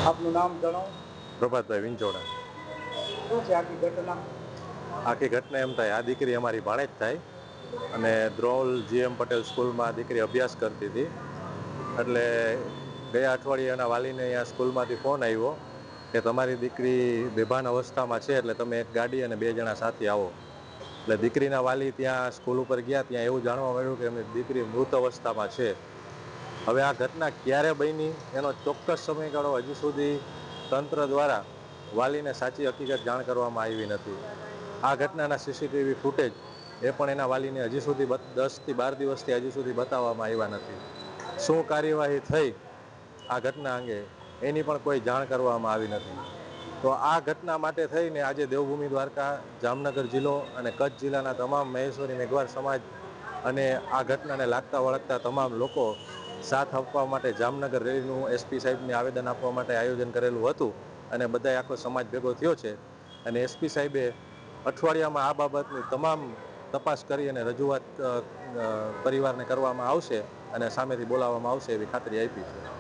આપનું નામ જણાવો. પ્રભાતભાઈ વિંચોડા. શું છે આખી ઘટના? આખી ઘટના એમ થાય, આ દીકરી અમારી ભાણેજ થાય અને ધ્રોલ GM પટેલ સ્કૂલમાં દીકરી અભ્યાસ કરતી હતી. એટલે ગયા અઠવાડિયે એના વાલીને અહીંયા સ્કૂલમાંથી ફોન આવ્યો કે તમારી દીકરી બેભાન અવસ્થામાં છે, એટલે તમે એક ગાડી અને 2 જણા સાથે આવો. એટલે દીકરીના વાલી ત્યાં સ્કૂલ ઉપર ગયા. ત્યાં એવું જાણવા મળ્યું કે એમની દીકરી મૃત અવસ્થામાં છે. હવે આ ઘટના ક્યારે બની એનો ચોક્કસ સમયગાળો હજી સુધી તંત્ર દ્વારા વાલીને સાચી હકીકત જાણ કરવામાં આવી નથી. આ ઘટનાના CCTV ફૂટેજ એ પણ એના વાલીને હજી સુધી 10 થી 12 દિવસથી હજી સુધી બતાવવામાં આવ્યા નથી. શું કાર્યવાહી થઈ આ ઘટના અંગે એની પણ કોઈ જાણ કરવામાં આવી નથી. તો આ ઘટના માટે થઈને આજે દેવભૂમિ દ્વારકા, જામનગર જિલ્લો અને કચ્છ જિલ્લાના તમામ મહેશ્વરી મેઘવાર સમાજ અને આ ઘટનાને લાગતા વળગતા તમામ લોકો સાથ આપવા માટે જામનગર રેલીનું SP સાહેબને આવેદન આપવા માટે આયોજન કરેલું હતું. અને બધાય આખો સમાજ ભેગો થયો છે. અને SP સાહેબે અઠવાડિયામાં આ બાબતની તમામ તપાસ કરી અને રજૂઆત પરિવારને કરવામાં આવશે અને સામેથી બોલાવવામાં આવશે એવી ખાતરી આપી છે.